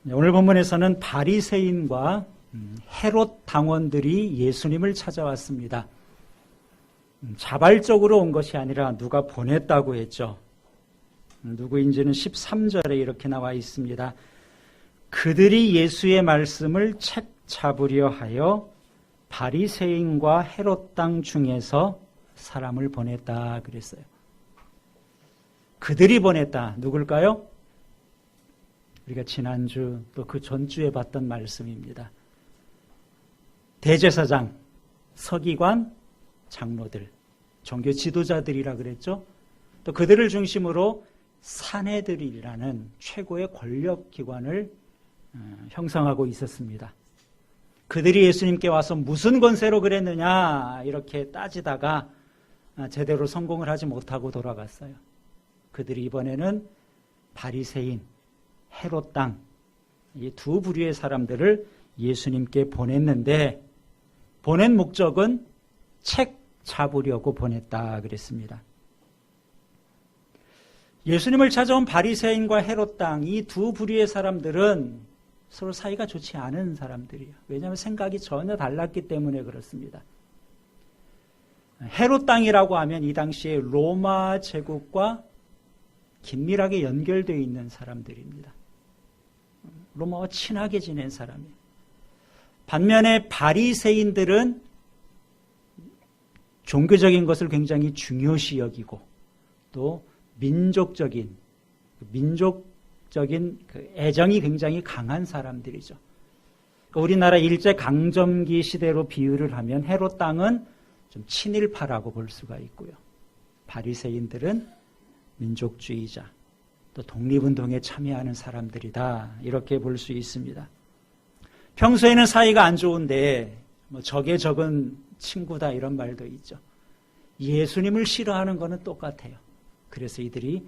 오늘 본문에서는 바리새인과 헤롯 당원들이 예수님을 찾아왔습니다. 자발적으로 온 것이 아니라 누가 보냈다고 했죠. 누구인지는 13절에 이렇게 나와 있습니다. 그들이 예수의 말씀을 책 잡으려 하여 바리새인과 헤롯 당 중에서 사람을 보냈다 그랬어요. 그들이 보냈다. 누굴까요? 우리가 지난주 또 그 전주에 봤던 말씀입니다. 대제사장, 서기관, 장로들, 종교 지도자들이라 그랬죠. 또 그들을 중심으로 사내들이라는 최고의 권력기관을 형성하고 있었습니다. 그들이 예수님께 와서 무슨 권세로 그랬느냐 이렇게 따지다가 제대로 성공을 하지 못하고 돌아갔어요. 그들이 이번에는 바리새인, 헤롯 당, 이 두 부류의 사람들을 예수님께 보냈는데 보낸 목적은 책 잡으려고 보냈다 그랬습니다. 예수님을 찾아온 바리새인과 헤롯 당, 이 두 부류의 사람들은 서로 사이가 좋지 않은 사람들이에요. 왜냐하면 생각이 전혀 달랐기 때문에 그렇습니다. 헤롯 당이라고 하면 이 당시에 로마 제국과 긴밀하게 연결되어 있는 사람들입니다. 로마와 친하게 지낸 사람이에요. 반면에 바리새인들은 종교적인 것을 굉장히 중요시 여기고 또 민족적인 그 애정이 굉장히 강한 사람들이죠. 우리나라 일제강점기 시대로 비유를 하면 헤롯 당은 좀 친일파라고 볼 수가 있고요. 바리새인들은 민족주의자, 또 독립운동에 참여하는 사람들이다 이렇게 볼 수 있습니다. 평소에는 사이가 안 좋은데 적에 적은 친구다 이런 말도 있죠. 예수님을 싫어하는 거는 똑같아요. 그래서 이들이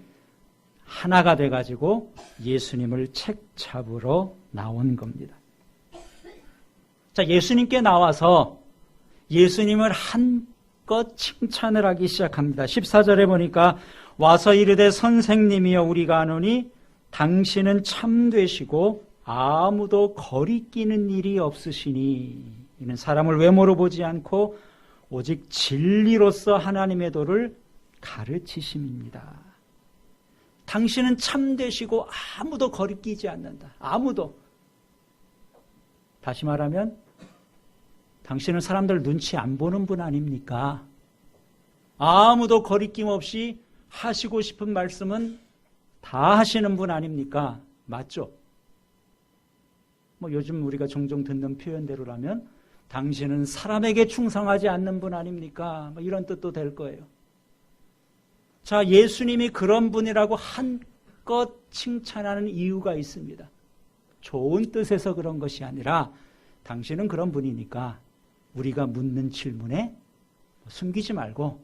하나가 돼가지고 예수님을 책 잡으러 나온 겁니다. 자, 예수님께 나와서 예수님을 한껏 칭찬을 하기 시작합니다. 14절에 보니까 와서 이르되 선생님이여 우리가 아노니 당신은 참되시고 아무도 거리끼는 일이 없으시니 이는 사람을 외모로 보지 않고 오직 진리로서 하나님의 도를 가르치심입니다. 당신은 참되시고 아무도 거리끼지 않는다. 아무도. 다시 말하면 당신은 사람들 눈치 안 보는 분 아닙니까? 아무도 거리낌 없이 하시고 싶은 말씀은 다 하시는 분 아닙니까? 맞죠? 요즘 우리가 종종 듣는 표현대로라면 당신은 사람에게 충성하지 않는 분 아닙니까? 이런 뜻도 될 거예요. 자, 예수님이 그런 분이라고 한껏 칭찬하는 이유가 있습니다. 좋은 뜻에서 그런 것이 아니라 당신은 그런 분이니까 우리가 묻는 질문에 숨기지 말고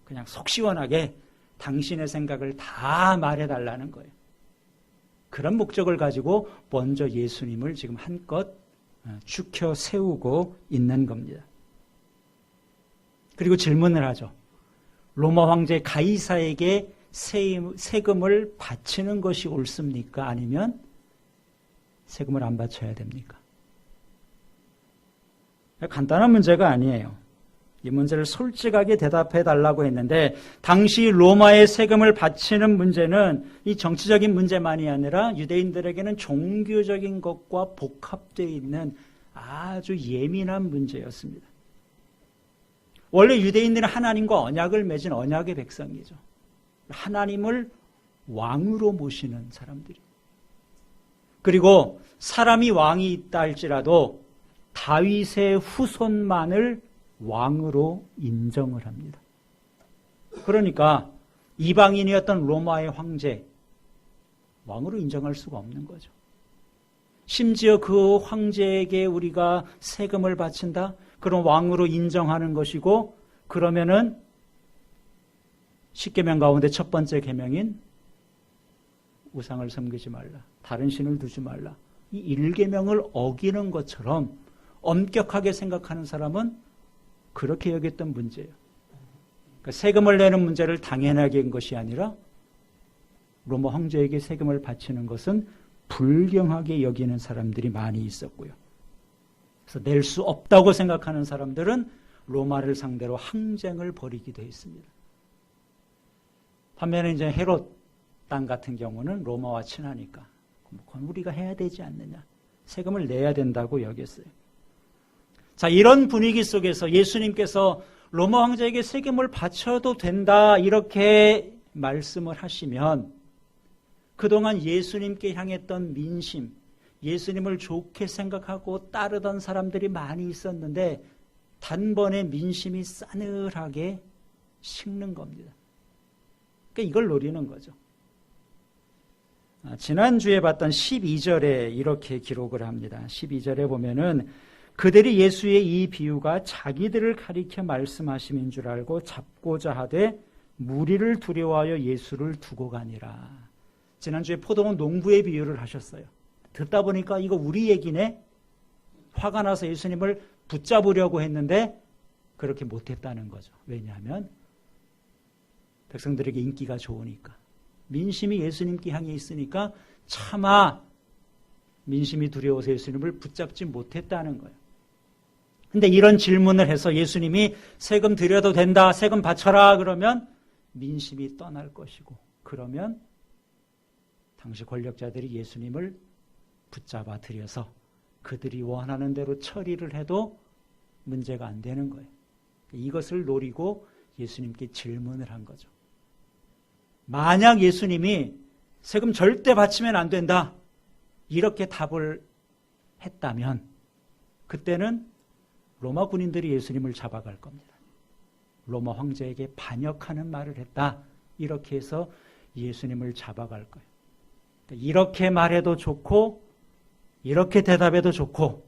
그냥 속 시원하게 당신의 생각을 다 말해달라는 거예요. 그런 목적을 가지고 먼저 예수님을 지금 한껏 축혀 세우고 있는 겁니다. 그리고 질문을 하죠. 로마 황제 가이사에게 세금을 바치는 것이 옳습니까? 아니면 세금을 안 바쳐야 됩니까? 간단한 문제가 아니에요. 이 문제를 솔직하게 대답해 달라고 했는데 당시 로마의 세금을 바치는 문제는 이 정치적인 문제만이 아니라 유대인들에게는 종교적인 것과 복합되어 있는 아주 예민한 문제였습니다. 원래 유대인들은 하나님과 언약을 맺은 언약의 백성이죠. 하나님을 왕으로 모시는 사람들이. 그리고 사람이 왕이 있다 할지라도 다윗의 후손만을 왕으로 인정을 합니다. 그러니까 이방인이었던 로마의 황제, 왕으로 인정할 수가 없는 거죠. 심지어 그 황제에게 우리가 세금을 바친다? 그럼 왕으로 인정하는 것이고, 그러면은 10계명 가운데 첫 번째 계명인 우상을 섬기지 말라, 다른 신을 두지 말라, 이 1계명을 어기는 것처럼 엄격하게 생각하는 사람은 그렇게 여겼던 문제예요. 그러니까 세금을 내는 문제를 당연하게 한 것이 아니라 로마 황제에게 세금을 바치는 것은 불경하게 여기는 사람들이 많이 있었고요. 그래서 낼 수 없다고 생각하는 사람들은 로마를 상대로 항쟁을 벌이기도 했습니다. 반면에 이제 헤롯 땅 같은 경우는 로마와 친하니까 그건 우리가 해야 되지 않느냐. 세금을 내야 된다고 여겼어요. 자, 이런 분위기 속에서 예수님께서 로마 황제에게 세금을 바쳐도 된다 이렇게 말씀을 하시면 그동안 예수님께 향했던 민심, 예수님을 좋게 생각하고 따르던 사람들이 많이 있었는데 단번에 민심이 싸늘하게 식는 겁니다. 그러니까 이걸 노리는 거죠. 지난주에 봤던 12절에 이렇게 기록을 합니다. 12절에 보면은 그들이 예수의 이 비유가 자기들을 가리켜 말씀하심인 줄 알고 잡고자 하되 무리를 두려워하여 예수를 두고 가니라. 지난주에 포도원 농부의 비유를 하셨어요. 듣다 보니까 이거 우리 얘기네. 화가 나서 예수님을 붙잡으려고 했는데 그렇게 못했다는 거죠. 왜냐하면 백성들에게 인기가 좋으니까. 민심이 예수님께 향해 있으니까 차마 민심이 두려워서 예수님을 붙잡지 못했다는 거예요. 근데 이런 질문을 해서 예수님이 세금 드려도 된다, 세금 바쳐라 그러면 민심이 떠날 것이고 그러면 당시 권력자들이 예수님을 붙잡아 들여서 그들이 원하는 대로 처리를 해도 문제가 안 되는 거예요. 이것을 노리고 예수님께 질문을 한 거죠. 만약 예수님이 세금 절대 바치면 안 된다 이렇게 답을 했다면 그때는 로마 군인들이 예수님을 잡아갈 겁니다. 로마 황제에게 반역하는 말을 했다 이렇게 해서 예수님을 잡아갈 거예요. 이렇게 말해도 좋고 이렇게 대답해도 좋고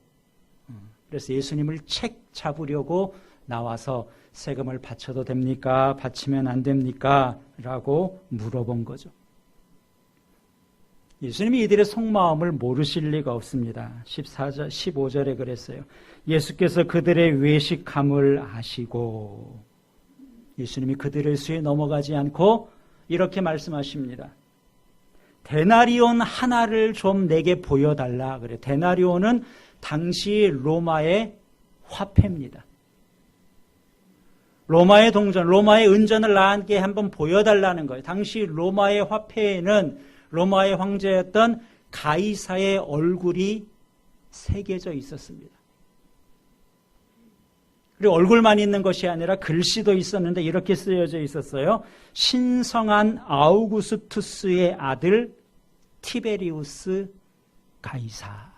그래서 예수님을 책 잡으려고 나와서 세금을 바쳐도 됩니까? 바치면 안 됩니까? 라고 물어본 거죠. 예수님이 이들의 속마음을 모르실 리가 없습니다. 14절, 15절에 그랬어요. 예수께서 그들의 외식함을 아시고 예수님이 그들의 수에 넘어가지 않고 이렇게 말씀하십니다. 데나리온 하나를 좀 내게 보여달라 그래요. 데나리온은 당시 로마의 화폐입니다. 로마의 동전, 로마의 은전을 나한테 한번 보여달라는 거예요. 당시 로마의 화폐에는 로마의 황제였던 가이사의 얼굴이 새겨져 있었습니다. 그리고 얼굴만 있는 것이 아니라 글씨도 있었는데 이렇게 쓰여져 있었어요. 신성한 아우구스투스의 아들 티베리우스 가이사.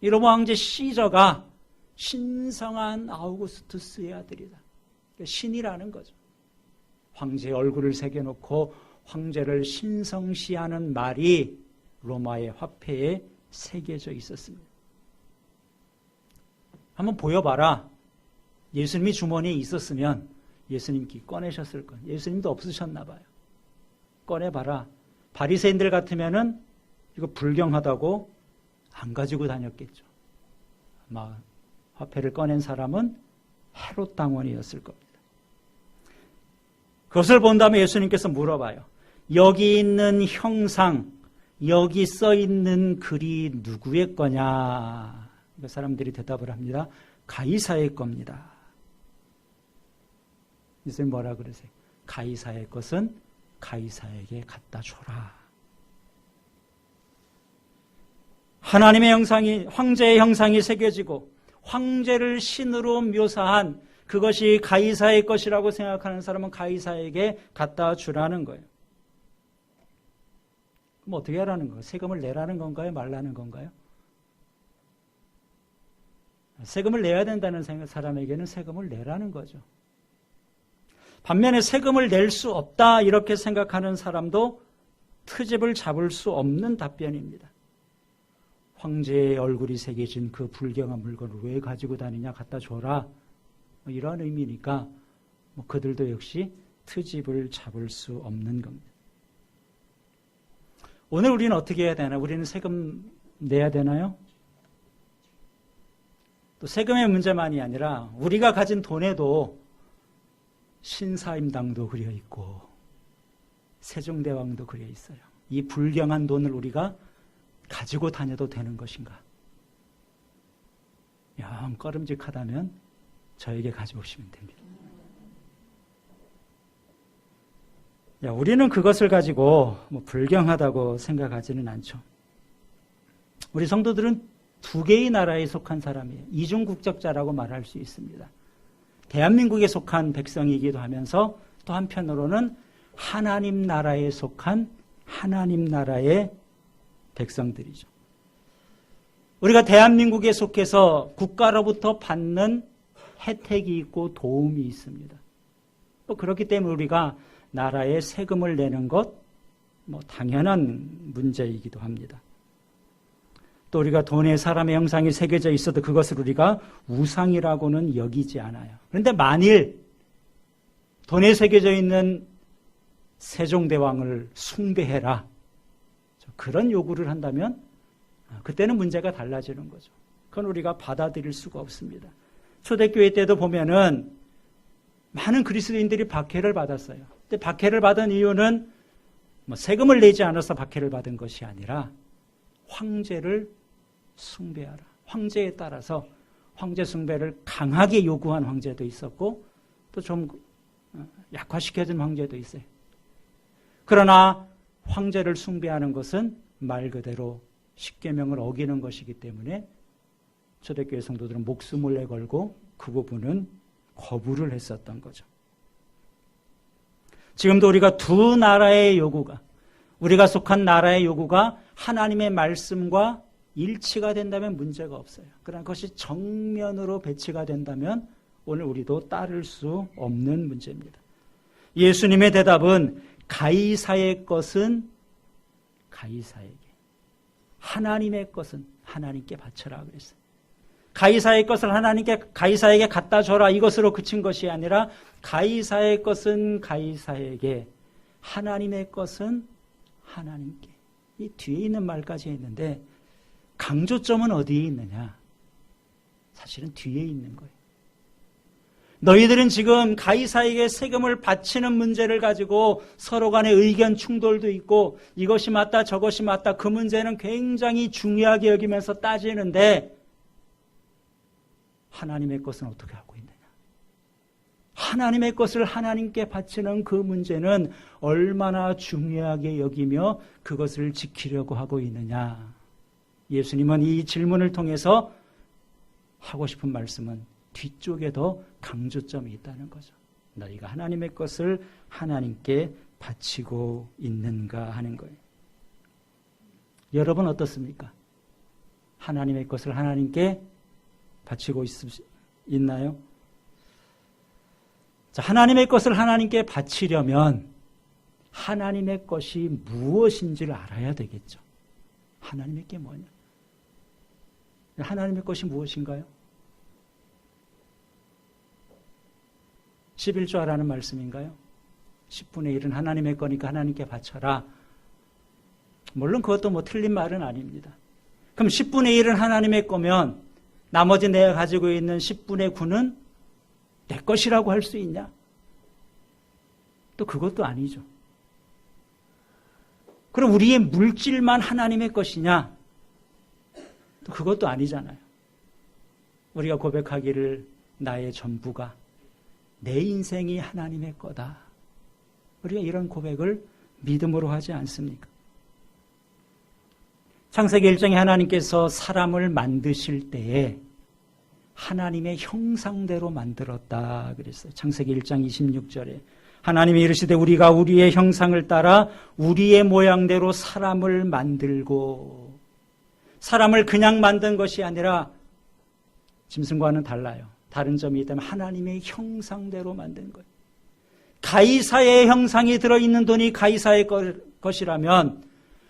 이 로마 황제 시저가 신성한 아우구스투스의 아들이다. 신이라는 거죠. 황제의 얼굴을 새겨놓고 황제를 신성시하는 말이 로마의 화폐에 새겨져 있었습니다. 한번 보여봐라. 예수님이 주머니에 있었으면 예수님께 꺼내셨을 거예요. 예수님도 없으셨나 봐요. 꺼내봐라. 바리새인들 같으면은 이거 불경하다고 안 가지고 다녔겠죠. 아마 화폐를 꺼낸 사람은 헤롯 당원이었을 겁니다. 그것을 본 다음에 예수님께서 물어봐요. 여기 있는 형상, 여기 써 있는 글이 누구의 거냐? 사람들이 대답을 합니다. 가이사의 겁니다. 예수님 뭐라 그러세요? 가이사의 것은 가이사에게 갖다 줘라. 하나님의 형상이, 황제의 형상이 새겨지고 황제를 신으로 묘사한 그것이 가이사의 것이라고 생각하는 사람은 가이사에게 갖다 주라는 거예요. 그럼 어떻게 하라는 거예요? 세금을 내라는 건가요? 말라는 건가요? 세금을 내야 된다는 사람에게는 세금을 내라는 거죠. 반면에 세금을 낼 수 없다 이렇게 생각하는 사람도 트집을 잡을 수 없는 답변입니다. 황제의 얼굴이 새겨진 그 불경한 물건을 왜 가지고 다니냐? 갖다 줘라. 이런 의미니까 그들도 역시 트집을 잡을 수 없는 겁니다. 오늘 우리는 어떻게 해야 되나? 우리는 세금 내야 되나요? 또 세금의 문제만이 아니라 우리가 가진 돈에도 신사임당도 그려 있고 세종대왕도 그려 있어요. 이 불경한 돈을 우리가 가지고 다녀도 되는 것인가? 영 꺼름직하다면 저에게 가져오시면 됩니다. 우리는 그것을 가지고 불경하다고 생각하지는 않죠. 우리 성도들은 두 개의 나라에 속한 사람이에요. 이중국적자라고 말할 수 있습니다. 대한민국에 속한 백성이기도 하면서 또 한편으로는 하나님 나라에 속한 하나님 나라의 백성들이죠. 우리가 대한민국에 속해서 국가로부터 받는 혜택이 있고 도움이 있습니다. 또 그렇기 때문에 우리가 나라에 세금을 내는 것 당연한 문제이기도 합니다. 또 우리가 돈에 사람의 형상이 새겨져 있어도 그것을 우리가 우상이라고는 여기지 않아요. 그런데 만일 돈에 새겨져 있는 세종대왕을 숭배해라, 그런 요구를 한다면 그때는 문제가 달라지는 거죠. 그건 우리가 받아들일 수가 없습니다. 초대교회 때도 보면은 많은 그리스도인들이 박해를 받았어요. 근데 박해를 받은 이유는 세금을 내지 않아서 박해를 받은 것이 아니라 황제를 숭배하라. 황제에 따라서 황제 숭배를 강하게 요구한 황제도 있었고 또 좀 약화시켜준 황제도 있어요. 그러나 황제를 숭배하는 것은 말 그대로 십계명을 어기는 것이기 때문에 초대교회 성도들은 목숨을 내걸고 그 부분은 거부를 했었던 거죠. 지금도 우리가 두 나라의 요구가, 우리가 속한 나라의 요구가 하나님의 말씀과 일치가 된다면 문제가 없어요. 그러나 그것이 정면으로 배치가 된다면 오늘 우리도 따를 수 없는 문제입니다. 예수님의 대답은 가이사의 것은 가이사에게, 하나님의 것은 하나님께 바쳐라 그랬어요. 가이사의 것을 가이사에게 갖다 줘라, 이것으로 그친 것이 아니라 가이사의 것은 가이사에게, 하나님의 것은 하나님께. 이 뒤에 있는 말까지 했는데 강조점은 어디에 있느냐? 사실은 뒤에 있는 거예요. 너희들은 지금 가이사에게 세금을 바치는 문제를 가지고 서로 간에 의견 충돌도 있고 이것이 맞다 저것이 맞다, 그 문제는 굉장히 중요하게 여기면서 따지는데 하나님의 것은 어떻게 하고 있느냐? 하나님의 것을 하나님께 바치는 그 문제는 얼마나 중요하게 여기며 그것을 지키려고 하고 있느냐? 예수님은 이 질문을 통해서 하고 싶은 말씀은 뒤쪽에 더 강조점이 있다는 거죠. 너희가 하나님의 것을 하나님께 바치고 있는가 하는 거예요. 여러분 어떻습니까? 하나님의 것을 하나님께 바치고 있나요? 자, 하나님의 것을 하나님께 바치려면 하나님의 것이 무엇인지를 알아야 되겠죠. 하나님의 게 뭐냐? 하나님의 것이 무엇인가요? 11조라는 말씀인가요? 10분의 1은 하나님의 거니까 하나님께 바쳐라. 물론 그것도 틀린 말은 아닙니다. 그럼 10분의 1은 하나님의 거면 나머지 내가 가지고 있는 10분의 9는 내 것이라고 할 수 있냐? 또 그것도 아니죠. 그럼 우리의 물질만 하나님의 것이냐? 또 그것도 아니잖아요. 우리가 고백하기를 나의 전부가, 내 인생이 하나님의 거다. 우리가 이런 고백을 믿음으로 하지 않습니까? 창세기 1장에 하나님께서 사람을 만드실 때에 하나님의 형상대로 만들었다 그랬어요. 창세기 1장 26절에 하나님이 이르시되 우리가 우리의 형상을 따라 우리의 모양대로 사람을 만들고, 사람을 그냥 만든 것이 아니라 짐승과는 달라요. 다른 점이 있다면 하나님의 형상대로 만든 거예요. 가이사의 형상이 들어있는 돈이 가이사의 것이라면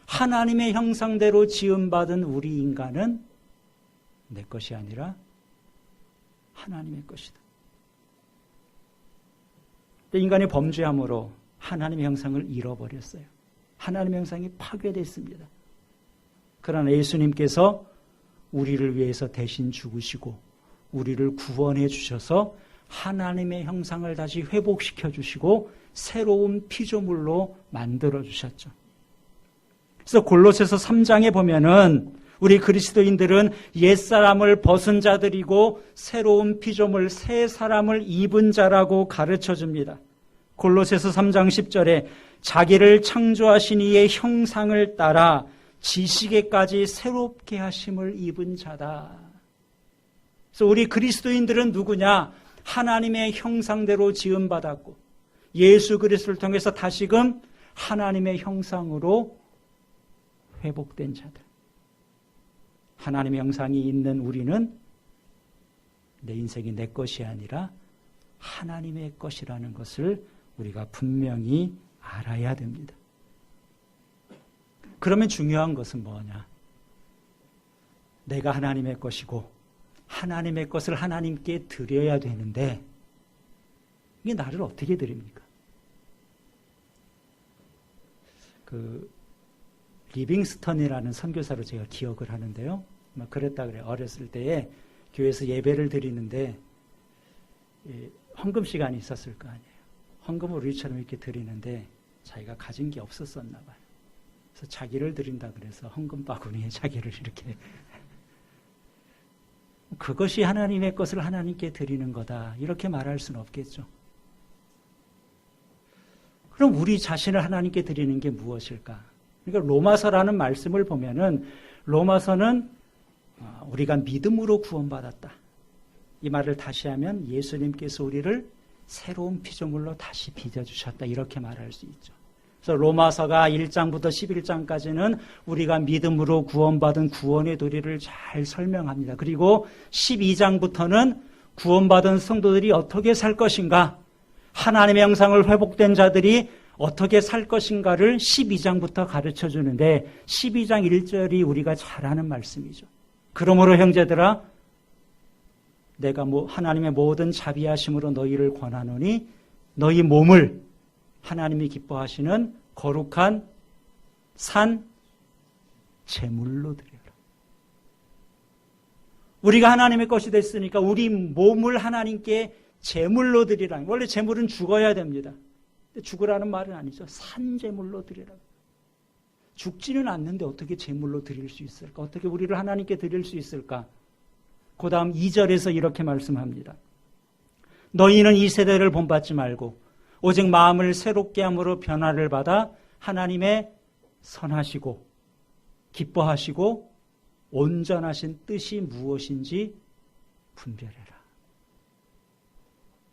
하나님의 형상대로 지음받은 우리 인간은 내 것이 아니라 하나님의 것이다. 인간이 범죄함으로 하나님의 형상을 잃어버렸어요. 하나님의 형상이 파괴됐습니다. 그러나 예수님께서 우리를 위해서 대신 죽으시고 우리를 구원해 주셔서 하나님의 형상을 다시 회복시켜 주시고 새로운 피조물로 만들어 주셨죠. 그래서 골로새서 3장에 보면은 우리 그리스도인들은 옛사람을 벗은 자들이고 새로운 피조물 새 사람을 입은 자라고 가르쳐 줍니다. 골로새서 3장 10절에 자기를 창조하신 이의 형상을 따라 지식에까지 새롭게 하심을 입은 자다. 그래서 우리 그리스도인들은 누구냐? 하나님의 형상대로 지음받았고 예수 그리스도를 통해서 다시금 하나님의 형상으로 회복된 자들. 하나님의 형상이 있는 우리는 내 인생이 내 것이 아니라 하나님의 것이라는 것을 우리가 분명히 알아야 됩니다. 그러면 중요한 것은 뭐냐? 내가 하나님의 것이고 하나님의 것을 하나님께 드려야 되는데 이게 나를 어떻게 드립니까? 리빙스턴이라는 선교사로 제가 기억을 하는데요. 그랬다 그래요. 어렸을 때에 교회에서 예배를 드리는데 헌금 시간이 있었을 거 아니에요. 헌금을 우리처럼 이렇게 드리는데 자기가 가진 게 없었었나 봐요. 그래서 자기를 드린다 그래서 헌금 바구니에 자기를 이렇게 그것이 하나님의 것을 하나님께 드리는 거다. 이렇게 말할 수는 없겠죠. 그럼 우리 자신을 하나님께 드리는 게 무엇일까? 그러니까 로마서라는 말씀을 보면은 로마서는 우리가 믿음으로 구원받았다. 이 말을 다시 하면 예수님께서 우리를 새로운 피조물로 다시 빚어주셨다. 이렇게 말할 수 있죠. 그래서 로마서가 1장부터 11장까지는 우리가 믿음으로 구원받은 구원의 도리를 잘 설명합니다. 그리고 12장부터는 구원받은 성도들이 어떻게 살 것인가, 하나님의 형상을 회복된 자들이 어떻게 살 것인가를 12장부터 가르쳐 주는데 12장 1절이 우리가 잘 아는 말씀이죠. 그러므로 형제들아 내가 하나님의 모든 자비하심으로 너희를 권하노니 너희 몸을 하나님이 기뻐하시는 거룩한 산 제물로 드려라. 우리가 하나님의 것이 됐으니까 우리 몸을 하나님께 제물로 드리라. 원래 제물은 죽어야 됩니다. 죽으라는 말은 아니죠. 산 제물로 드리라. 죽지는 않는데 어떻게 제물로 드릴 수 있을까? 어떻게 우리를 하나님께 드릴 수 있을까? 그 다음 2절에서 이렇게 말씀합니다. 너희는 이 세대를 본받지 말고 오직 마음을 새롭게 함으로 변화를 받아 하나님의 선하시고 기뻐하시고 온전하신 뜻이 무엇인지 분별해라.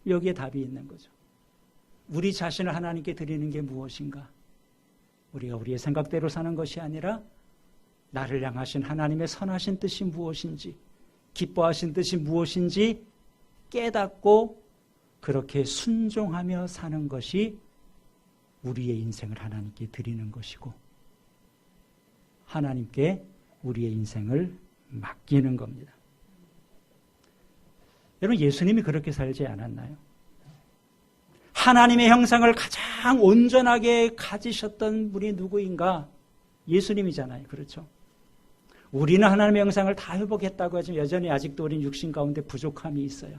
여기에 답이 있는 거죠. 우리 자신을 하나님께 드리는 게 무엇인가? 우리가 우리의 생각대로 사는 것이 아니라 나를 향하신 하나님의 선하신 뜻이 무엇인지, 기뻐하신 뜻이 무엇인지 깨닫고 그렇게 순종하며 사는 것이 우리의 인생을 하나님께 드리는 것이고 하나님께 우리의 인생을 맡기는 겁니다. 여러분, 예수님이 그렇게 살지 않았나요? 하나님의 형상을 가장 온전하게 가지셨던 분이 누구인가? 예수님이잖아요. 그렇죠? 우리는 하나님의 형상을 다 회복했다고 하지만 여전히 아직도 우리는 육신 가운데 부족함이 있어요.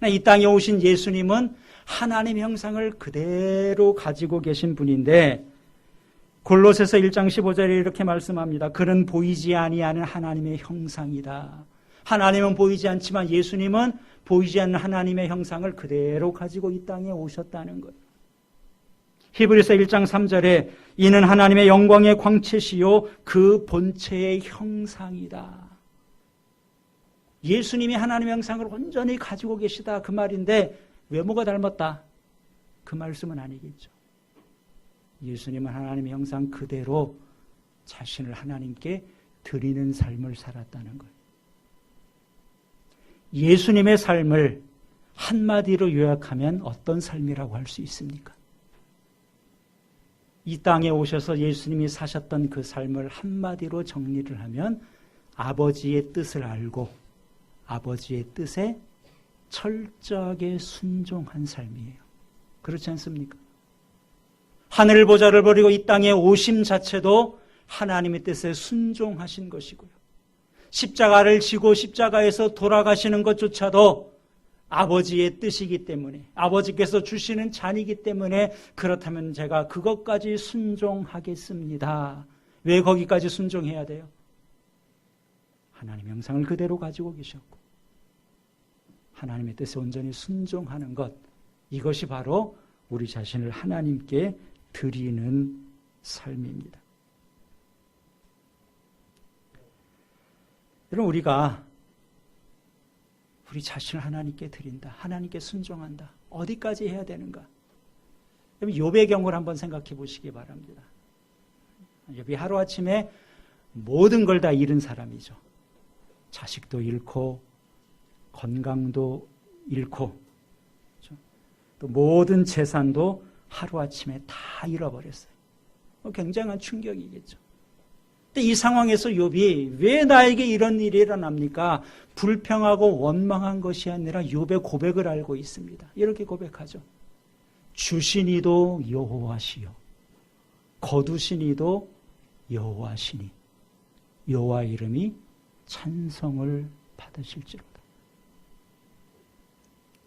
이 땅에 오신 예수님은 하나님의 형상을 그대로 가지고 계신 분인데 골로새서 1장 15절에 이렇게 말씀합니다. 그는 보이지 아니하는 하나님의 형상이다. 하나님은 보이지 않지만 예수님은 보이지 않는 하나님의 형상을 그대로 가지고 이 땅에 오셨다는 거예요. 히브리서 1장 3절에 이는 하나님의 영광의 광채시요 그 본체의 형상이다. 예수님이 하나님의 형상을 온전히 가지고 계시다 그 말인데 외모가 닮았다 그 말씀은 아니겠죠. 예수님은 하나님의 형상 그대로 자신을 하나님께 드리는 삶을 살았다는 거예요. 예수님의 삶을 한마디로 요약하면 어떤 삶이라고 할 수 있습니까? 이 땅에 오셔서 예수님이 사셨던 그 삶을 한마디로 정리를 하면 아버지의 뜻을 알고 아버지의 뜻에 철저하게 순종한 삶이에요. 그렇지 않습니까? 하늘 보좌를 버리고 이 땅에 오심 자체도 하나님의 뜻에 순종하신 것이고요. 십자가를 지고 십자가에서 돌아가시는 것조차도 아버지의 뜻이기 때문에 아버지께서 주시는 잔이기 때문에 그렇다면 제가 그것까지 순종하겠습니다. 왜 거기까지 순종해야 돼요? 하나님의 형상을 그대로 가지고 계셨고 하나님의 뜻에 온전히 순종하는 것, 이것이 바로 우리 자신을 하나님께 드리는 삶입니다. 여러분, 우리가 우리 자신을 하나님께 드린다, 하나님께 순종한다, 어디까지 해야 되는가? 욥의 경우를 한번 생각해 보시기 바랍니다. 욥이 하루아침에 모든 걸 다 잃은 사람이죠. 자식도 잃고 건강도 잃고 또 모든 재산도 하루아침에 다 잃어버렸어요. 굉장한 충격이겠죠. 근데 이 상황에서 욥이 왜 나에게 이런 일이 일어납니까? 불평하고 원망한 것이 아니라 욥의 고백을 알고 있습니다. 이렇게 고백하죠. 주신 이도 여호와시요 거두신 이도 여호와시니 여호와 이름이 찬송을 받으실지로다.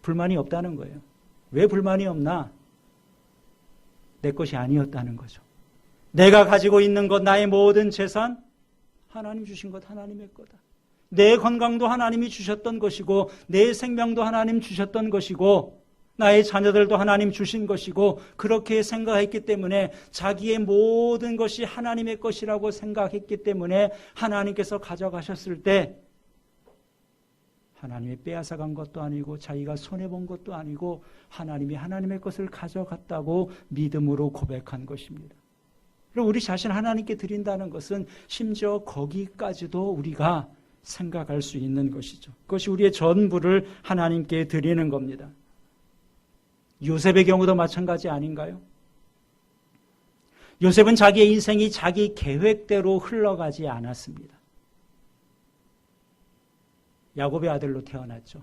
불만이 없다는 거예요. 왜 불만이 없나? 내 것이 아니었다는 거죠. 내가 가지고 있는 것, 나의 모든 재산, 하나님 주신 것 하나님의 거다. 내 건강도 하나님이 주셨던 것이고 내 생명도 하나님 주셨던 것이고 나의 자녀들도 하나님 주신 것이고 그렇게 생각했기 때문에 자기의 모든 것이 하나님의 것이라고 생각했기 때문에 하나님께서 가져가셨을 때 하나님이 빼앗아간 것도 아니고 자기가 손해본 것도 아니고 하나님이 하나님의 것을 가져갔다고 믿음으로 고백한 것입니다. 그리고 우리 자신 하나님께 드린다는 것은 심지어 거기까지도 우리가 생각할 수 있는 것이죠. 그것이 우리의 전부를 하나님께 드리는 겁니다. 요셉의 경우도 마찬가지 아닌가요? 요셉은 자기의 인생이 자기 계획대로 흘러가지 않았습니다. 야곱의 아들로 태어났죠.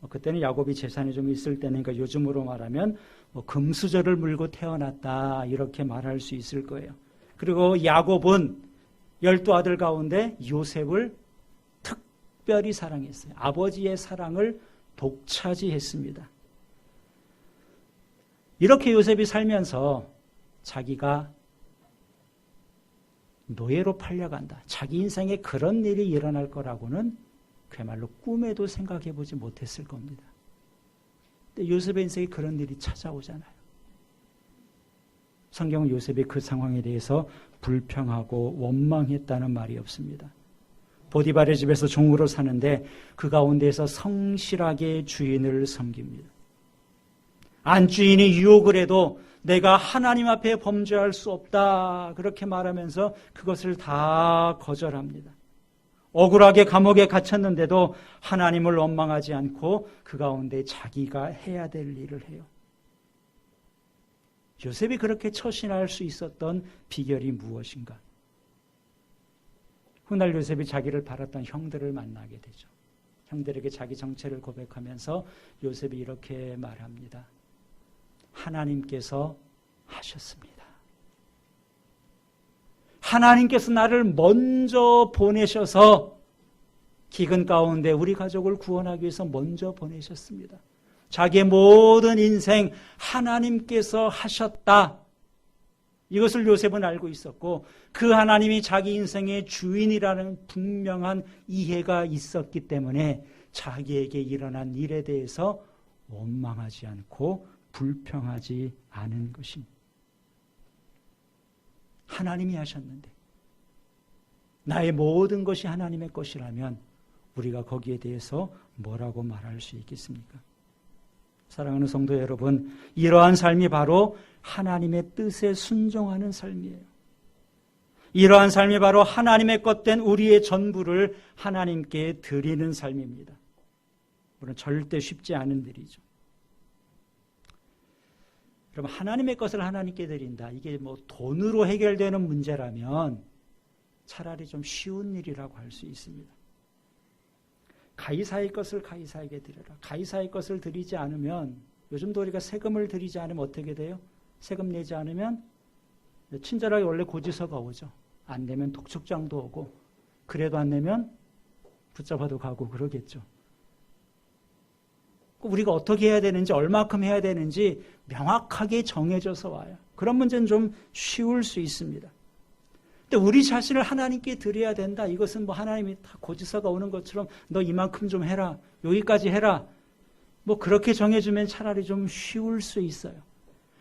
그때는 야곱이 재산이 좀 있을 때니까 요즘으로 말하면 금수저를 물고 태어났다 이렇게 말할 수 있을 거예요. 그리고 야곱은 12아들 가운데 요셉을 특별히 사랑했어요. 아버지의 사랑을 독차지했습니다. 이렇게 요셉이 살면서 자기가 노예로 팔려간다. 자기 인생에 그런 일이 일어날 거라고는 그야말로 꿈에도 생각해 보지 못했을 겁니다. 근데 요셉의 인생에 그런 일이 찾아오잖아요. 성경은 요셉이 그 상황에 대해서 불평하고 원망했다는 말이 없습니다. 보디발의 집에서 종으로 사는데 그 가운데에서 성실하게 주인을 섬깁니다. 안주인이 유혹을 해도 내가 하나님 앞에 범죄할 수 없다 그렇게 말하면서 그것을 다 거절합니다. 억울하게 감옥에 갇혔는데도 하나님을 원망하지 않고 그 가운데 자기가 해야 될 일을 해요. 요셉이 그렇게 처신할 수 있었던 비결이 무엇인가? 훗날 요셉이 자기를 바랐던 형들을 만나게 되죠. 형들에게 자기 정체를 고백하면서 요셉이 이렇게 말합니다. 하나님께서 하셨습니다. 하나님께서 나를 먼저 보내셔서 기근 가운데 우리 가족을 구원하기 위해서 먼저 보내셨습니다. 자기의 모든 인생 하나님께서 하셨다. 이것을 요셉은 알고 있었고 그 하나님이 자기 인생의 주인이라는 분명한 이해가 있었기 때문에 자기에게 일어난 일에 대해서 원망하지 않고 불평하지 않은 것입니다. 하나님이 하셨는데 나의 모든 것이 하나님의 것이라면 우리가 거기에 대해서 뭐라고 말할 수 있겠습니까? 사랑하는 성도 여러분, 이러한 삶이 바로 하나님의 뜻에 순종하는 삶이에요. 이러한 삶이 바로 하나님의 것된 우리의 전부를 하나님께 드리는 삶입니다. 물론 절대 쉽지 않은 일이죠. 그럼 하나님의 것을 하나님께 드린다. 이게 뭐 돈으로 해결되는 문제라면 차라리 좀 쉬운 일이라고 할 수 있습니다. 가이사의 것을 가이사에게 드려라. 가이사의 것을 드리지 않으면 요즘도 우리가 세금을 드리지 않으면 어떻게 돼요? 세금 내지 않으면 친절하게 원래 고지서가 오죠. 안 내면 독촉장도 오고 그래도 안 내면 붙잡아도 가고 그러겠죠. 우리가 어떻게 해야 되는지 얼마큼 해야 되는지 명확하게 정해져서 와요. 그런 문제는 좀 쉬울 수 있습니다. 근데 우리 자신을 하나님께 드려야 된다. 이것은 뭐 하나님이 다 고지서가 오는 것처럼 너 이만큼 좀 해라. 여기까지 해라. 뭐 그렇게 정해주면 차라리 좀 쉬울 수 있어요.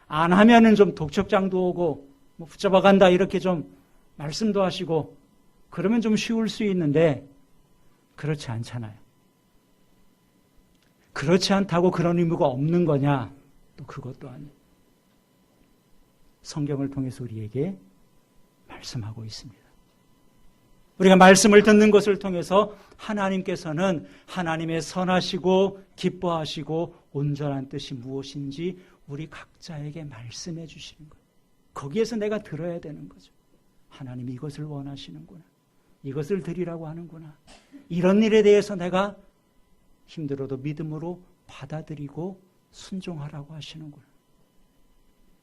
안 하면은 좀 독촉장도 오고 뭐 붙잡아 간다 이렇게 좀 말씀도 하시고 그러면 좀 쉬울 수 있는데 그렇지 않잖아요. 그렇지 않다고 그런 의무가 없는 거냐? 또 그것도 아니에요. 성경을 통해서 우리에게 말씀하고 있습니다. 우리가 말씀을 듣는 것을 통해서 하나님께서는 하나님의 선하시고 기뻐하시고 온전한 뜻이 무엇인지 우리 각자에게 말씀해 주시는 거예요. 거기에서 내가 들어야 되는 거죠. 하나님이 이것을 원하시는구나. 이것을 드리라고 하는구나. 이런 일에 대해서 내가 힘들어도 믿음으로 받아들이고 순종하라고 하시는구나.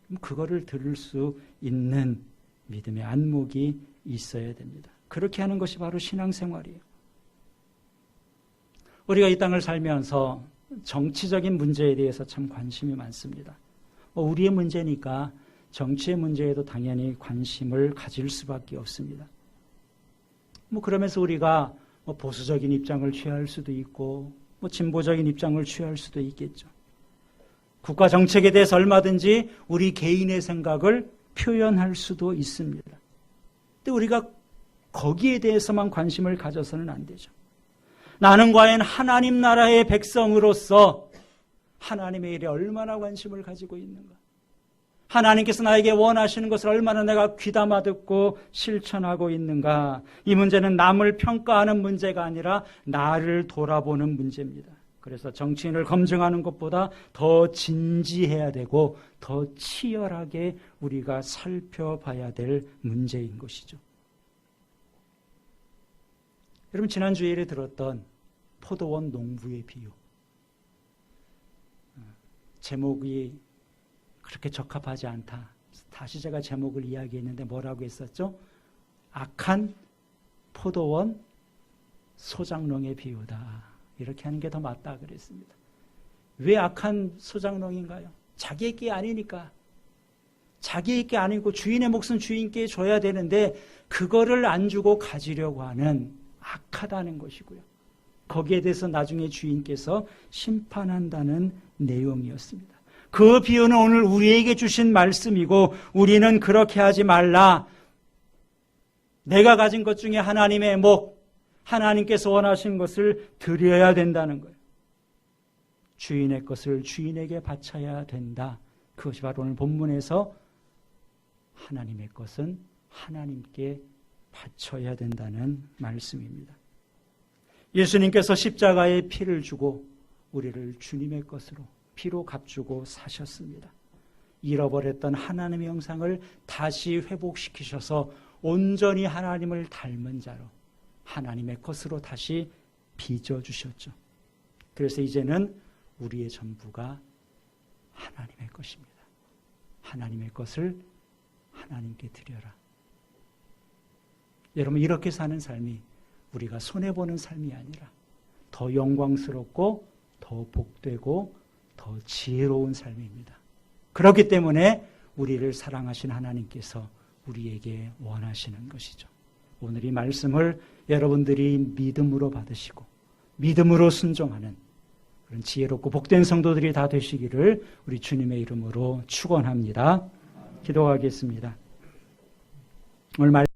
그럼 그거를 들을 수 있는 믿음의 안목이 있어야 됩니다. 그렇게 하는 것이 바로 신앙생활이에요. 우리가 이 땅을 살면서 정치적인 문제에 대해서 참 관심이 많습니다. 우리의 문제니까 정치의 문제에도 당연히 관심을 가질 수밖에 없습니다. 그러면서 우리가 보수적인 입장을 취할 수도 있고 진보적인 입장을 취할 수도 있겠죠. 국가 정책에 대해서 얼마든지 우리 개인의 생각을 표현할 수도 있습니다. 근데 우리가 거기에 대해서만 관심을 가져서는 안 되죠. 나는 과연 하나님 나라의 백성으로서 하나님의 일에 얼마나 관심을 가지고 있는가? 하나님께서 나에게 원하시는 것을 얼마나 내가 귀담아 듣고 실천하고 있는가? 이 문제는 남을 평가하는 문제가 아니라 나를 돌아보는 문제입니다. 그래서 정치인을 검증하는 것보다 더 진지해야 되고 더 치열하게 우리가 살펴봐야 될 문제인 것이죠. 여러분 지난 주일에 들었던 포도원 농부의 비유. 제목이 그렇게 적합하지 않다. 다시 제가 제목을 이야기했는데 뭐라고 했었죠? 악한 포도원 소작농의 비유다. 이렇게 하는 게 더 맞다 그랬습니다. 왜 악한 소작농인가요? 자기의 게 아니니까. 자기의 게 아니고 주인의 몫은 주인께 줘야 되는데 그거를 안 주고 가지려고 하는 악하다는 것이고요. 거기에 대해서 나중에 주인께서 심판한다는 내용이었습니다. 그 비유는 오늘 우리에게 주신 말씀이고 우리는 그렇게 하지 말라. 내가 가진 것 중에 하나님의 목, 하나님께서 원하신 것을 드려야 된다는 거예요. 주인의 것을 주인에게 바쳐야 된다. 그것이 바로 오늘 본문에서 하나님의 것은 하나님께 바쳐야 된다는 말씀입니다. 예수님께서 십자가에 피를 주고 우리를 주님의 것으로 피로 값주고 사셨습니다. 잃어버렸던 하나님의 형상을 다시 회복시키셔서 온전히 하나님을 닮은 자로 하나님의 것으로 다시 빚어주셨죠. 그래서 이제는 우리의 전부가 하나님의 것입니다. 하나님의 것을 하나님께 드려라. 여러분 이렇게 사는 삶이 우리가 손해보는 삶이 아니라 더 영광스럽고 더 복되고 더 지혜로운 삶입니다. 그렇기 때문에 우리를 사랑하신 하나님께서 우리에게 원하시는 것이죠. 오늘 이 말씀을 여러분들이 믿음으로 받으시고 믿음으로 순종하는 그런 지혜롭고 복된 성도들이 다 되시기를 우리 주님의 이름으로 축원합니다. 기도하겠습니다. 오늘